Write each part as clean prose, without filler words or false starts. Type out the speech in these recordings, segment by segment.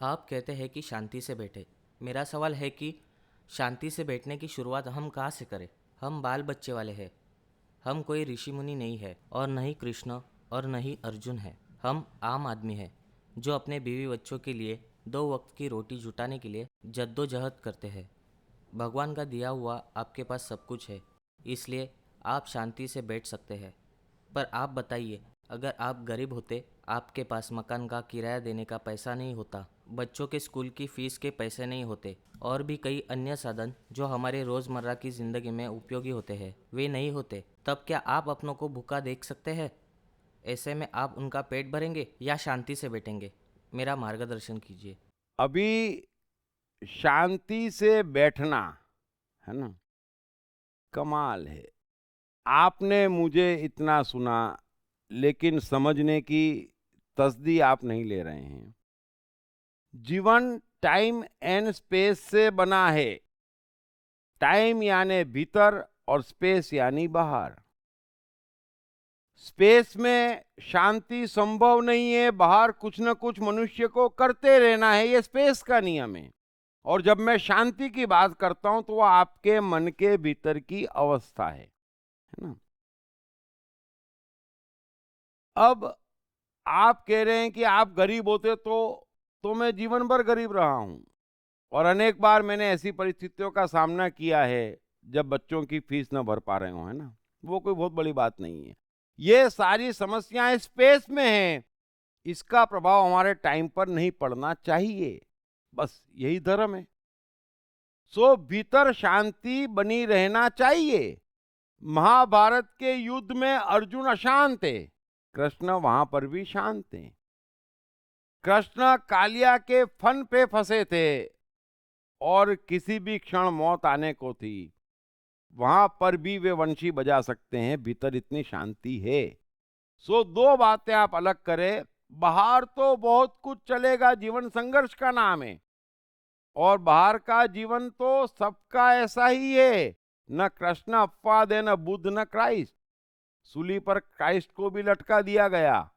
आप कहते हैं कि शांति से बैठे। मेरा सवाल है कि शांति से बैठने की शुरुआत हम कहाँ से करें? हम बाल बच्चे वाले हैं। हम कोई ऋषि मुनि नहीं है और न ही कृष्ण और न ही अर्जुन है। हम आम आदमी हैं जो अपने बीवी बच्चों के लिए 2 वक्त की रोटी जुटाने के लिए जद्दोजहद करते हैं। भगवान का दिया हुआ आपके पास सब कुछ है, इसलिए आप शांति से बैठ सकते हैं। पर आप बताइए, अगर आप गरीब होते, आपके पास मकान का किराया देने का पैसा नहीं होता, बच्चों के स्कूल की फीस के पैसे नहीं होते और भी कई अन्य साधन जो हमारे रोज़मर्रा की ज़िंदगी में उपयोगी होते हैं, वे नहीं होते, तब क्या आप अपनों को भूखा देख सकते हैं? ऐसे में आप उनका पेट भरेंगे या शांति से बैठेंगे? मेरा मार्गदर्शन कीजिए। अभी शांति से बैठना, है ना, कमाल है। आपने मुझे इतना सुना, लेकिन समझने की तसदी आप नहीं ले रहे हैं। जीवन टाइम एंड स्पेस से बना है। टाइम यानी भीतर और स्पेस यानी बाहर। स्पेस में शांति संभव नहीं है, बाहर कुछ न कुछ मनुष्य को करते रहना है, ये स्पेस का नियम है। और जब मैं शांति की बात करता हूं तो वो आपके मन के भीतर की अवस्था है ना। अब आप कह रहे हैं कि आप गरीब होते तो मैं जीवन भर गरीब रहा हूं, और अनेक बार मैंने ऐसी परिस्थितियों का सामना किया है जब बच्चों की फीस न भर पा रहे हो, है ना। वो कोई बहुत बड़ी बात नहीं है। ये सारी समस्याएं स्पेस में हैं, इसका प्रभाव हमारे टाइम पर नहीं पड़ना चाहिए। बस यही धर्म है। सो भीतर शांति बनी रहना चाहिए। महाभारत के युद्ध में अर्जुन अशांत थे, कृष्ण वहां पर भी शांत थे। कृष्ण कालिया के फन पे फंसे थे और किसी भी क्षण मौत आने को थी, वहां पर भी वे वंशी बजा सकते हैं, भीतर इतनी शांति है। सो दो बातें आप अलग करें। बाहर तो बहुत कुछ चलेगा, जीवन संघर्ष का नाम है, और बाहर का जीवन तो सबका ऐसा ही है। न कृष्ण अपवाद है, न बुद्ध, न क्राइस्ट। सूली पर क्राइस्ट को भी लटका दिया गया,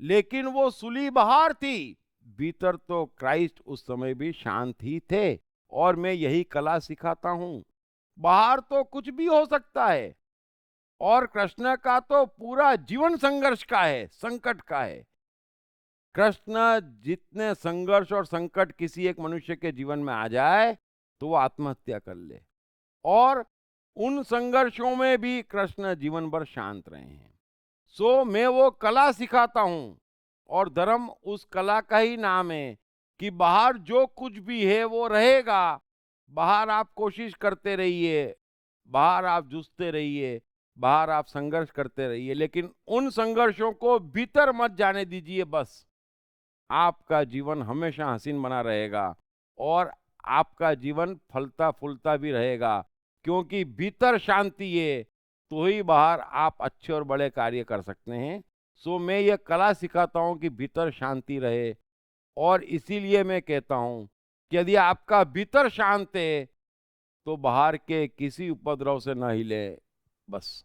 लेकिन वो सूली बाहर थी, भीतर तो क्राइस्ट उस समय भी शांत ही थे। और मैं यही कला सिखाता हूं। बाहर तो कुछ भी हो सकता है, और कृष्ण का तो पूरा जीवन संघर्ष का है, संकट का है। कृष्ण जितने संघर्ष और संकट किसी एक मनुष्य के जीवन में आ जाए तो वो आत्महत्या कर ले, और उन संघर्षों में भी कृष्ण जीवन भर शांत रहे हैं। सो मैं वो कला सिखाता हूं, और धर्म उस कला का ही नाम है कि बाहर जो कुछ भी है वो रहेगा। बाहर आप कोशिश करते रहिए, बाहर आप जूझते रहिए, बाहर आप संघर्ष करते रहिए, लेकिन उन संघर्षों को भीतर मत जाने दीजिए। बस आपका जीवन हमेशा हसीन बना रहेगा, और आपका जीवन फलता फूलता भी रहेगा, क्योंकि भीतर शांति है तो ही बाहर आप अच्छे और बड़े कार्य कर सकते हैं। सो मैं ये कला सिखाता हूं कि भीतर शांति रहे, और इसीलिए मैं कहता हूं कि यदि आपका भीतर शांत है तो बाहर के किसी उपद्रव से न हिले, बस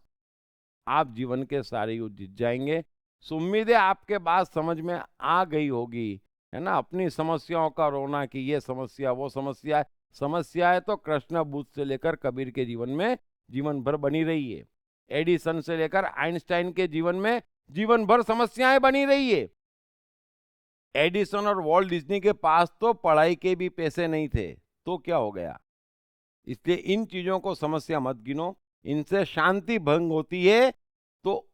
आप जीवन के सारे युद्ध जीत जाएंगे। सो उम्मीद है आपके बात समझ में आ गई होगी, है ना। अपनी समस्याओं का रोना कि ये समस्या वो समस्या है, समस्या है तो कृष्ण बुद्ध से लेकर कबीर के जीवन में जीवन भर बनी रही है। एडिसन से लेकर आइंस्टाइन के जीवन में जीवन भर समस्याएं बनी रही है। एडिसन और वॉल्ट डिज्नी के पास तो पढ़ाई के भी पैसे नहीं थे, तो क्या हो गया। इसलिए इन चीजों को समस्या मत गिनो, इनसे शांति भंग होती है, तो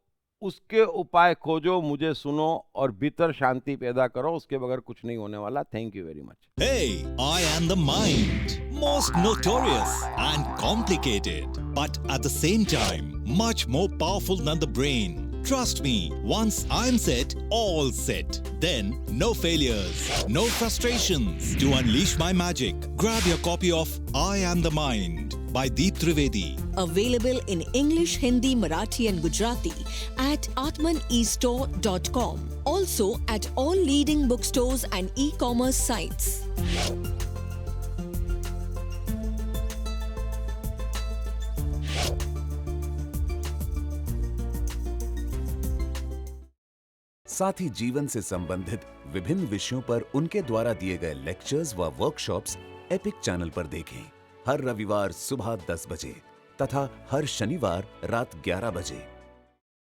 उसके उपाय खोजो, मुझे सुनो और भीतर शांति पैदा करो, उसके बगैर कुछ नहीं होने वाला। Thank you very much. Hey, I am the mind. Most notorious and complicated, but at the same time, much more powerful than the brain. Trust me, once I'm set, all set. Then, no failures, no frustrations. To unleash my magic, grab your copy of I Am the Mind by Deep Trivedi. Available in English, Hindi, Marathi and Gujarati at atmanestore.com. Also at all leading bookstores and e-commerce sites. साथ ही जीवन से संबंधित विभिन्न विषयों पर उनके द्वारा दिए गए लेक्चर्स व वर्कशॉप्स एपिक चैनल पर देखें। हर रविवार सुबह 10 बजे तथा हर शनिवार रात 11 बजे।